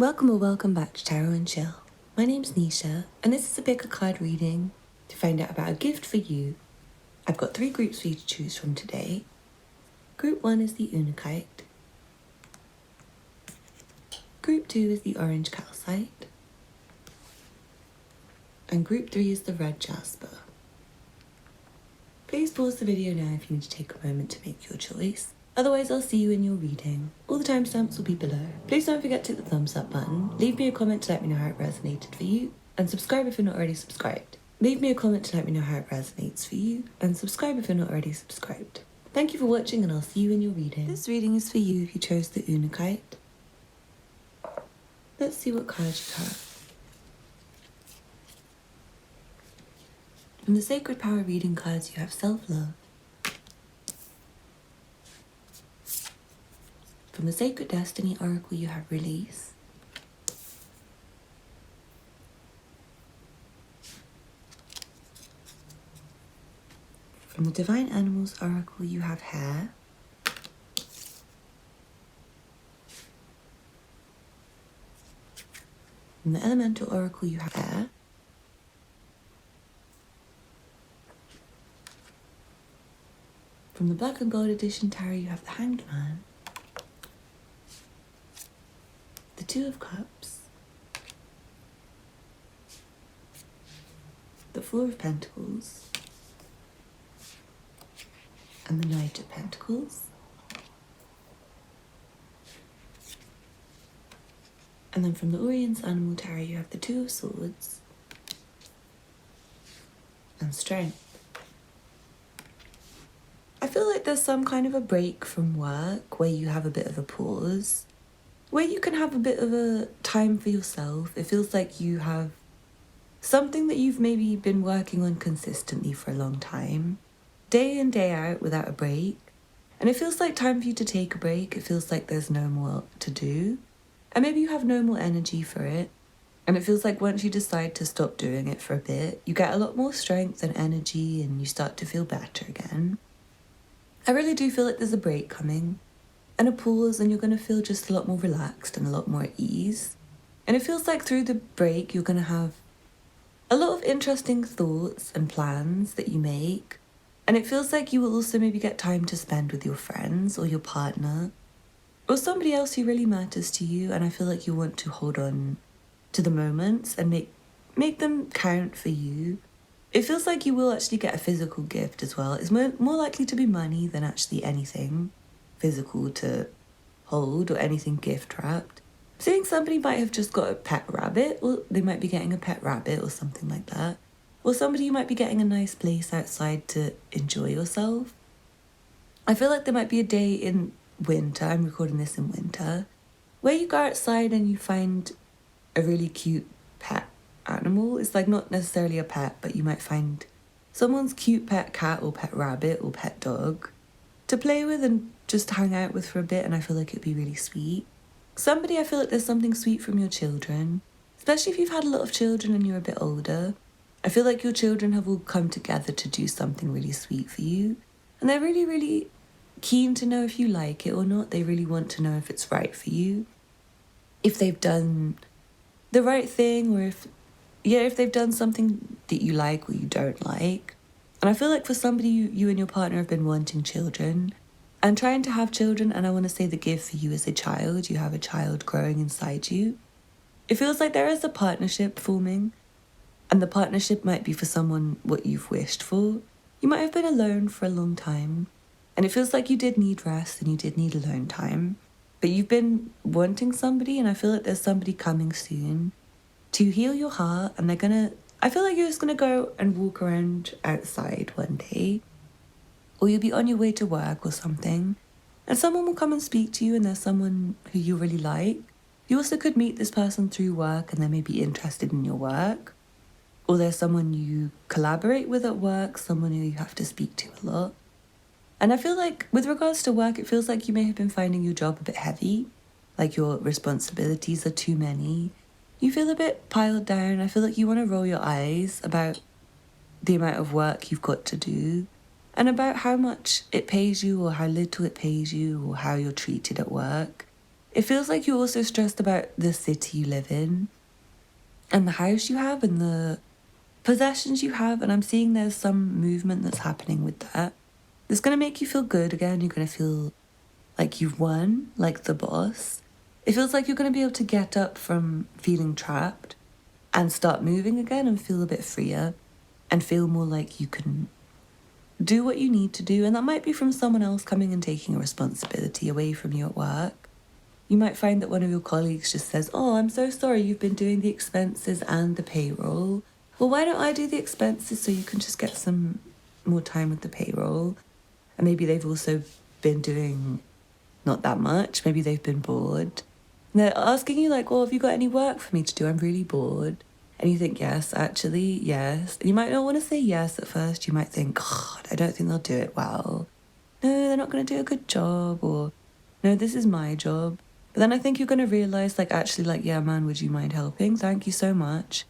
Welcome or welcome back to Tarot and Chill. My name's Nisha, and this is a pick a card reading to find out about a gift for you. I've got 3 groups for you to choose from today. Group 1 is the Unakite. Group 2 is the orange Calcite. And Group 3 is the red Jasper. Please pause the video now if you need to take a moment to make your choice. Otherwise, I'll see you in your reading. All the timestamps will be below. Please don't forget to hit the thumbs up button. Leave me a comment to let me know how it resonated for you. And subscribe if you're not already subscribed. Leave me a comment to let me know how it resonates for you. And subscribe if you're not already subscribed. Thank you for watching, and I'll see you in your reading. This reading is for you if you chose the Unakite. Let's see what cards you have. From the Sacred Power reading cards, you have self-love. From the Sacred Destiny Oracle, you have release. From the Divine Animals Oracle, you have hair. From the Elemental Oracle, you have air. From the Black and Gold Edition Tarot, you have the Hanged Man. The Two of Cups, the Four of Pentacles, and the Knight of Pentacles. And then from the Orient's Animal Tarot, you have the Two of Swords and Strength. I feel like there's some kind of a break from work where you have a bit of a pause, where you can have a bit of a time for yourself. It feels like you have something that you've maybe been working on consistently for a long time, day in, day out, without a break. And it feels like time for you to take a break. It feels like there's no more to do. And maybe you have no more energy for it. And it feels like once you decide to stop doing it for a bit, you get a lot more strength and energy and you start to feel better again. I really do feel like there's a break coming and a pause, and you're going to feel just a lot more relaxed and a lot more at ease. And it feels like through the break, you're going to have a lot of interesting thoughts and plans that you make. And it feels like you will also maybe get time to spend with your friends or your partner or somebody else who really matters to you. And I feel like you want to hold on to the moments and make them count for you. It feels like you will actually get a physical gift as well. It's more likely to be money than actually anything physical to hold or anything gift wrapped. Seeing somebody might have just got a pet rabbit, or they might be getting a pet rabbit or something like that. Or somebody you might be getting a nice place outside to enjoy yourself. I feel like there might be a day in winter, I'm recording this in winter, where you go outside and you find a really cute pet animal. It's like not necessarily a pet, but you might find someone's cute pet cat or pet rabbit or pet dog to play with and just hang out with for a bit, and I feel like it'd be really sweet. Somebody, I feel like there's something sweet from your children, especially if you've had a lot of children and you're a bit older. I feel like your children have all come together to do something really sweet for you, and they're really, really keen to know if you like it or not. They really want to know if it's right for you, if they've done the right thing, or if they've done something that you like or you don't like. And I feel like for somebody, you and your partner have been wanting children and trying to have children, and I want to say the gift for you is a child. You have a child growing inside you. It feels like there is a partnership forming, and the partnership might be for someone what you've wished for. You might have been alone for a long time, and it feels like you did need rest and you did need alone time, but you've been wanting somebody, and I feel like there's somebody coming soon to heal your heart, and I feel like you're just gonna go and walk around outside one day, or you'll be on your way to work or something, and someone will come and speak to you, and there's someone who you really like. You also could meet this person through work and they may be interested in your work, or there's someone you collaborate with at work, someone who you have to speak to a lot. And I feel like with regards to work, it feels like you may have been finding your job a bit heavy, like your responsibilities are too many. You feel a bit piled down. I feel like you want to roll your eyes about the amount of work you've got to do and about how much it pays you or how little it pays you or how you're treated at work. It feels like you're also stressed about the city you live in and the house you have and the possessions you have. And I'm seeing there's some movement that's happening with that. It's going to make you feel good again. You're going to feel like you've won, like the boss. It feels like you're going to be able to get up from feeling trapped and start moving again and feel a bit freer and feel more like you can do what you need to do. And that might be from someone else coming and taking a responsibility away from you at work. You might find that one of your colleagues just says, oh, I'm so sorry, you've been doing the expenses and the payroll. Well, why don't I do the expenses so you can just get some more time with the payroll? And maybe they've also been doing not that much. Maybe they've been bored. And they're asking you like, well, have you got any work for me to do? I'm really bored. And you think, yes, actually, yes. And you might not want to say yes at first. You might think, God, I don't think they'll do it well. No, they're not going to do a good job. Or, no, this is my job. But then I think you're going to realise, like, actually, like, yeah, man, would you mind helping? Thank you so much.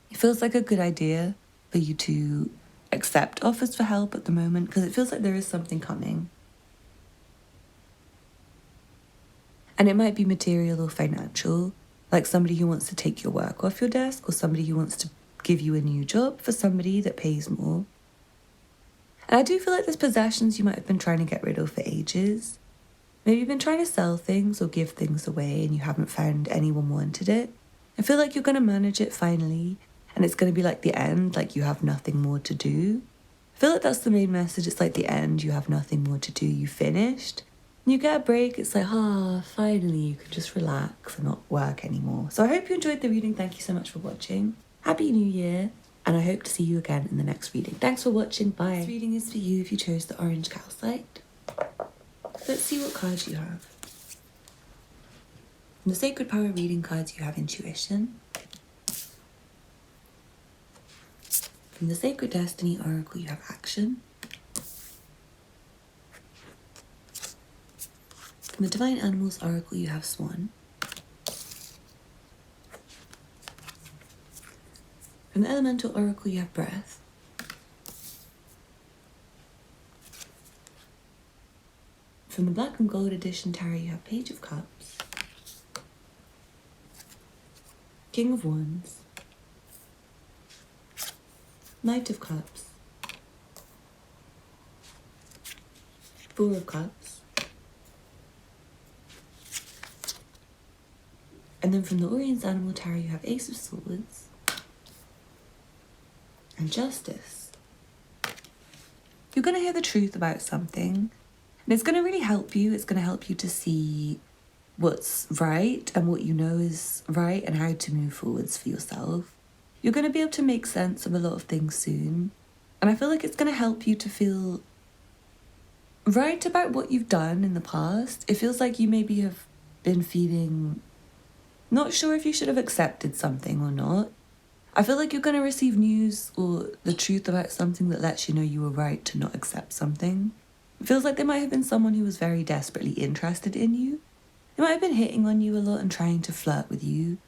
It feels like a good idea for you to accept offers for help at the moment because it feels like there is something coming. And it might be material or financial, like somebody who wants to take your work off your desk or somebody who wants to give you a new job for somebody that pays more. And I do feel like there's possessions you might have been trying to get rid of for ages. Maybe you've been trying to sell things or give things away and you haven't found anyone wanted it. I feel like you're going to manage it finally and it's going to be like the end, like you have nothing more to do. I feel like that's the main message. It's like the end, you have nothing more to do, you finished. And you get a break, it's like, finally you can just relax and not work anymore. So I hope you enjoyed the reading. Thank you so much for watching. Happy New Year. And I hope to see you again in the next reading. Thanks for watching. Bye. This reading is for you if you chose the orange calcite. Let's see what cards you have. From the Sacred Power reading cards, you have Intuition. From the Sacred Destiny Oracle, you have Action. From the Divine Animals Oracle, you have Swan. From the Elemental Oracle, you have Breath. From the Black and Gold Edition Tarot, you have Page of Cups, King of Wands, Knight of Cups, Four of Cups, and then from the Orion's Animal Tarot, you have Ace of Swords and Justice. You're going to hear the truth about something. And it's going to really help you. It's going to help you to see what's right and what you know is right and how to move forwards for yourself. You're going to be able to make sense of a lot of things soon. And I feel like it's going to help you to feel right about what you've done in the past. It feels like you maybe have been feeling not sure if you should have accepted something or not. I feel like you're going to receive news or the truth about something that lets you know you were right to not accept something. It feels like there might have been someone who was very desperately interested in you. They might have been hitting on you a lot and trying to flirt with you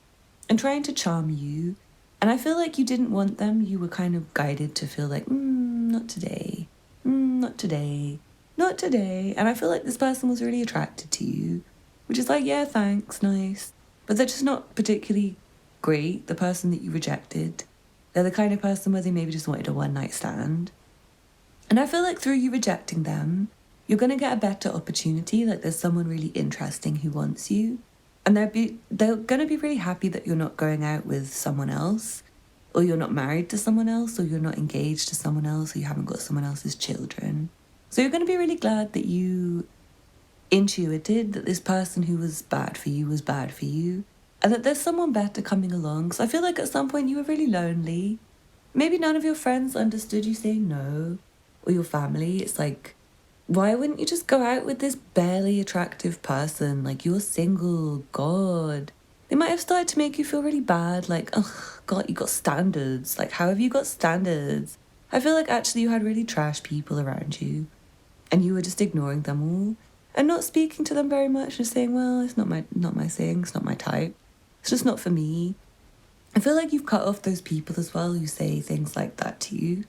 and trying to charm you. And I feel like you didn't want them. You were kind of guided to feel like, not today, not today, not today. And I feel like this person was really attracted to you, which is like, yeah, thanks, nice. But they're just not particularly great, the person that you rejected. They're the kind of person where they maybe just wanted a one-night stand. And I feel like through you rejecting them, you're going to get a better opportunity. Like there's someone really interesting who wants you. And they're going to be really happy that you're not going out with someone else, or you're not married to someone else, or you're not engaged to someone else, or you haven't got someone else's children. So you're going to be really glad that you intuited that this person who was bad for you was bad for you, and that there's someone better coming along. So I feel like at some point you were really lonely. Maybe none of your friends understood you saying no. Or your family. It's like, why wouldn't you just go out with this barely attractive person? Like, you're single, God. They might have started to make you feel really bad, like, oh, God, you got standards. Like, how have you got standards? I feel like actually you had really trash people around you, and you were just ignoring them all, and not speaking to them very much, just saying, well, it's not my thing, it's not my type. It's just not for me. I feel like you've cut off those people as well who say things like that to you.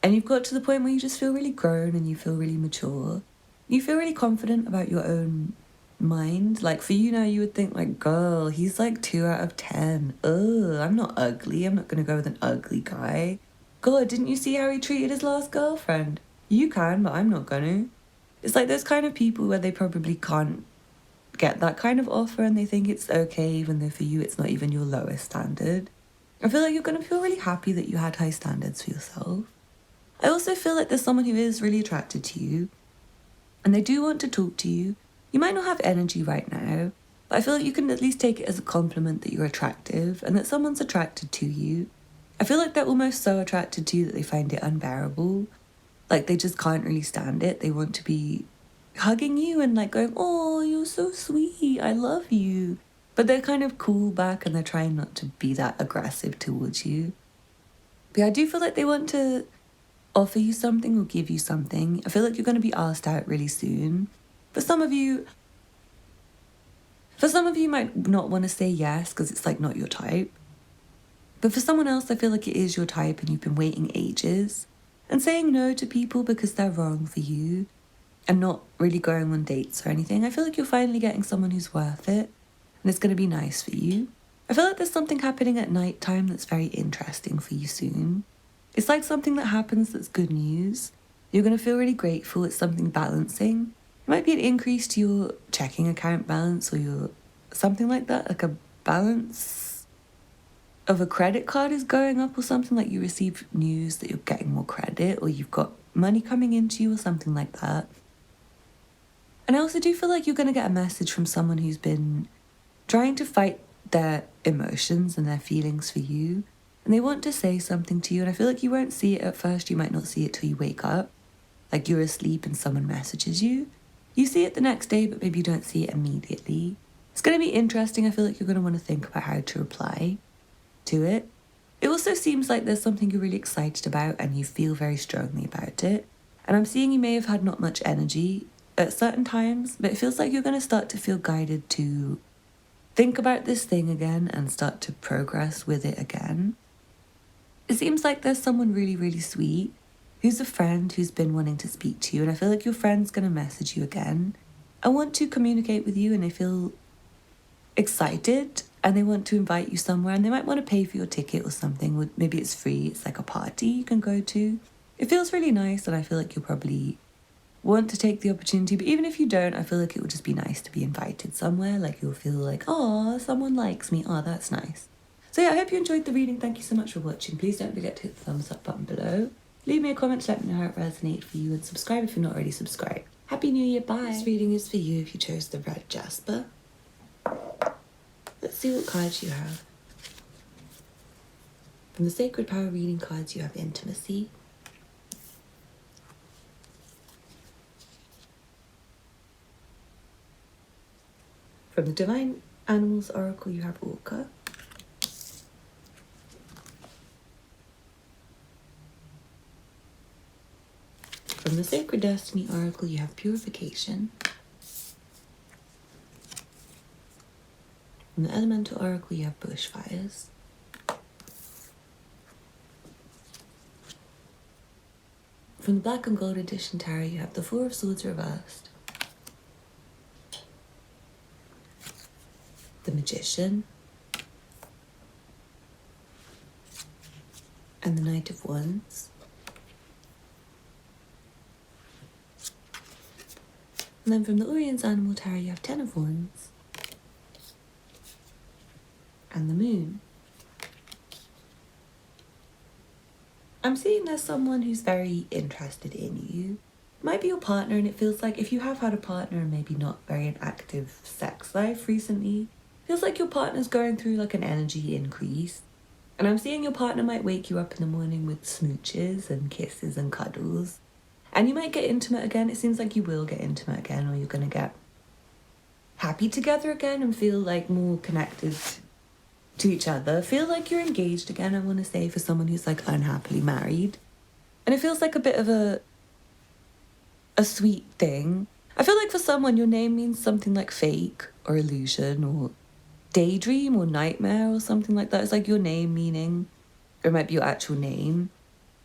And you've got to the point where you just feel really grown and you feel really mature. You feel really confident about your own mind. Like for you now, you would think like, girl, he's like 2 out of 10. Ugh, I'm not ugly. I'm not gonna go with an ugly guy. God, didn't you see how he treated his last girlfriend? You can, but I'm not gonna. It's like those kind of people where they probably can't get that kind of offer and they think it's okay, even though for you it's not even your lowest standard. I feel like you're gonna feel really happy that you had high standards for yourself. I also feel like there's someone who is really attracted to you and they do want to talk to you. You might not have energy right now, but I feel like you can at least take it as a compliment that you're attractive and that someone's attracted to you. I feel like they're almost so attracted to you that they find it unbearable. Like they just can't really stand it. They want to be hugging you and like going, oh, you're so sweet, I love you. But they're kind of cool back and they're trying not to be that aggressive towards you. But I do feel like they want to offer you something or give you something. I feel like you're going to be asked out really soon. For some of you might not want to say yes because it's like not your type. But for someone else, I feel like it is your type and you've been waiting ages. And saying no to people because they're wrong for you and not really going on dates or anything, I feel like you're finally getting someone who's worth it and it's going to be nice for you. I feel like there's something happening at night time that's very interesting for you soon. It's like something that happens that's good news. You're going to feel really grateful. It's something balancing. It might be an increase to your checking account balance or your something like that, like a balance of a credit card is going up or something, like you receive news that you're getting more credit or you've got money coming into you or something like that. And I also do feel like you're going to get a message from someone who's been trying to fight their emotions and their feelings for you. And they want to say something to you. And I feel like you won't see it at first. You might not see it till you wake up. Like you're asleep and someone messages you. You see it the next day, but maybe you don't see it immediately. It's going to be interesting. I feel like you're going to want to think about how to reply to it. It also seems like there's something you're really excited about and you feel very strongly about it. And I'm seeing you may have had not much energy at certain times, but it feels like you're going to start to feel guided to think about this thing again and start to progress with it again. It seems like there's someone really, really sweet who's a friend who's been wanting to speak to you. And I feel like your friend's going to message you again. I want to communicate with you and they feel excited and they want to invite you somewhere and they might want to pay for your ticket or something. Maybe it's free. It's like a party you can go to. It feels really nice and I feel like you'll probably want to take the opportunity. But even if you don't, I feel like it would just be nice to be invited somewhere. Like you'll feel like, oh, someone likes me. Oh, that's nice. So yeah, I hope you enjoyed the reading. Thank you so much for watching. Please don't forget to hit the thumbs up button below. Leave me a comment to let me know how it resonated for you and subscribe if you're not already subscribed. Happy New Year, bye. This reading is for you if you chose the red Jasper. Let's see what cards you have. From the Sacred Power reading cards, you have Intimacy. From the Divine Animals Oracle, you have Orca. From the Sacred Destiny Oracle, you have Purification. From the Elemental Oracle, you have Bushfires. From the Black and Gold Edition Tarot, you have the Four of Swords reversed. The Magician. And the Knight of Wands. And then from the Orion's Animal Tarot, you have Ten of Wands. And the Moon. I'm seeing there's someone who's very interested in you. It might be your partner, and it feels like if you have had a partner and maybe not very an active sex life recently, it feels like your partner's going through like an energy increase. And I'm seeing your partner might wake you up in the morning with smooches and kisses and cuddles. And you might get intimate again. It seems like you will get intimate again, or you're going to get happy together again and feel like more connected to each other. Feel like you're engaged again, I want to say, for someone who's like unhappily married. And it feels like a bit of a sweet thing. I feel like for someone, your name means something like fake or illusion or daydream or nightmare or something like that. It's like your name meaning, or it might be your actual name.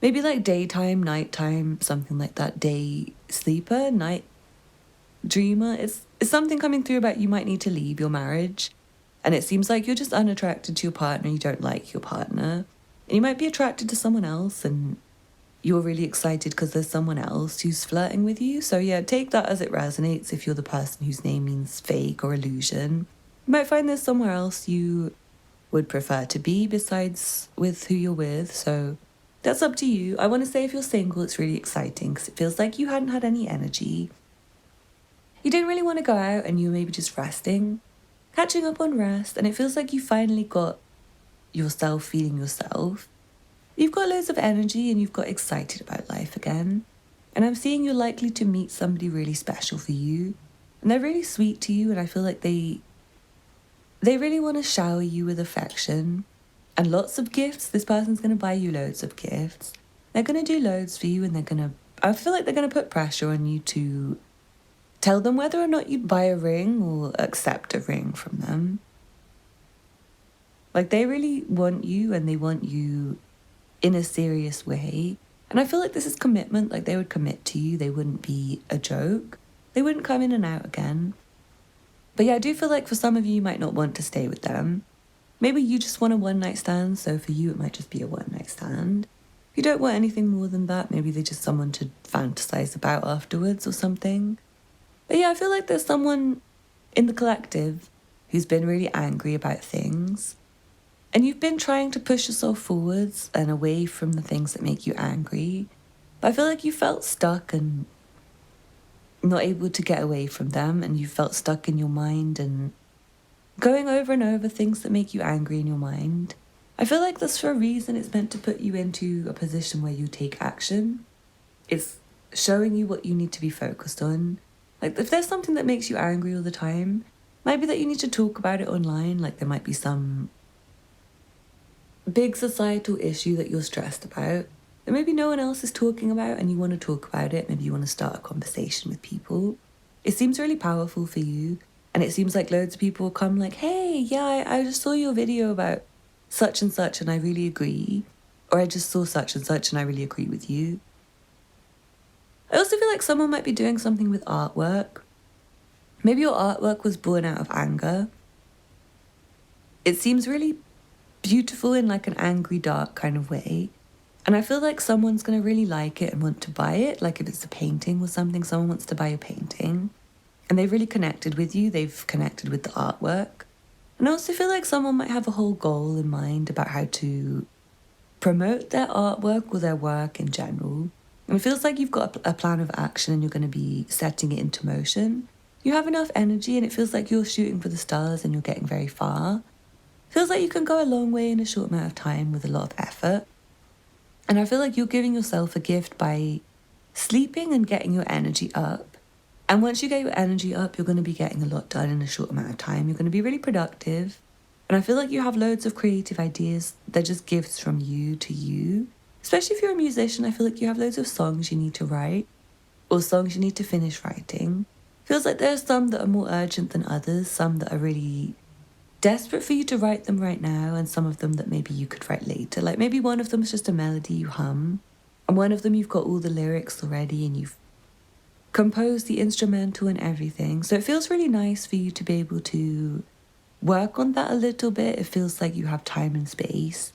Maybe like daytime, nighttime, something like that. Day sleeper, night dreamer. It's something coming through about you might need to leave your marriage. And it seems like you're just unattracted to your partner. You don't like your partner. And you might be attracted to someone else and you're really excited because there's someone else who's flirting with you. So yeah, take that as it resonates if you're the person whose name means fake or illusion. You might find there's somewhere else you would prefer to be besides with who you're with. So that's up to you. I want to say if you're single, it's really exciting because it feels like you hadn't had any energy. You didn't really want to go out and you were maybe just resting, catching up on rest, and it feels like you finally got yourself feeling yourself. You've got loads of energy and you've got excited about life again. And I'm seeing you're likely to meet somebody really special for you. And they're really sweet to you, and I feel like they really want to shower you with affection and lots of gifts. This person's going to buy you loads of gifts. They're going to do loads for you, and I feel like they're going to put pressure on you to tell them whether or not you'd buy a ring or accept a ring from them. Like, they really want you, and they want you in a serious way. And I feel like this is commitment. Like, they would commit to you. They wouldn't be a joke. They wouldn't come in and out again. But yeah, I do feel like for some of you might not want to stay with them. Maybe you just want a one-night stand, so for you it might just be a one-night stand. If you don't want anything more than that, maybe they're just someone to fantasize about afterwards or something. But yeah, I feel like there's someone in the collective who's been really angry about things. And you've been trying to push yourself forwards and away from the things that make you angry. But I feel like you felt stuck and not able to get away from them, and you felt stuck in your mind and going over and over things that make you angry in your mind. I feel like that's for a reason. It's meant to put you into a position where you take action. It's showing you what you need to be focused on. Like, if there's something that makes you angry all the time, might be that you need to talk about it online. Like, there might be some big societal issue that you're stressed about that maybe no one else is talking about, and you want to talk about it. Maybe you want to start a conversation with people. It seems really powerful for you, and it seems like loads of people will come like, hey, yeah, I just saw your video about such and such and I really agree. Or I just saw such and such and I really agree with you. I also feel like someone might be doing something with artwork. Maybe your artwork was born out of anger. It seems really beautiful in like an angry, dark kind of way. And I feel like someone's going to really like it and want to buy it. Like if it's a painting or something, someone wants to buy a painting. And they've really connected with you. They've connected with the artwork. And I also feel like someone might have a whole goal in mind about how to promote their artwork or their work in general. And it feels like you've got a plan of action and you're going to be setting it into motion. You have enough energy and it feels like you're shooting for the stars and you're getting very far. It feels like you can go a long way in a short amount of time with a lot of effort. And I feel like you're giving yourself a gift by sleeping and getting your energy up. And once you get your energy up, you're going to be getting a lot done in a short amount of time. You're going to be really productive. And I feel like you have loads of creative ideas. They're just gifts from you to you. Especially if you're a musician, I feel like you have loads of songs you need to write or songs you need to finish writing. Feels like there are some that are more urgent than others, some that are really desperate for you to write them right now, and some of them that maybe you could write later. Like maybe one of them is just a melody you hum, and one of them you've got all the lyrics already and you've composed the instrumental and everything. So it feels really nice for you to be able to work on that a little bit. It feels like you have time and space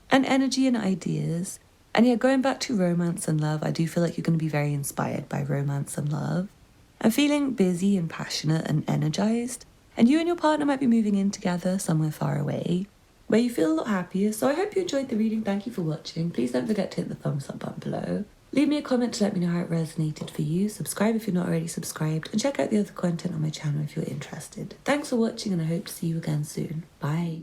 and energy and ideas. And yeah, going back to romance and love, I do feel like you're going to be very inspired by romance and love. I'm feeling busy and passionate and energized. And you and your partner might be moving in together somewhere far away, where you feel a lot happier. So I hope you enjoyed the reading. Thank you for watching. Please don't forget to hit the thumbs up button below. Leave me a comment to let me know how it resonated for you. Subscribe if you're not already subscribed. And check out the other content on my channel if you're interested. Thanks for watching, and I hope to see you again soon. Bye.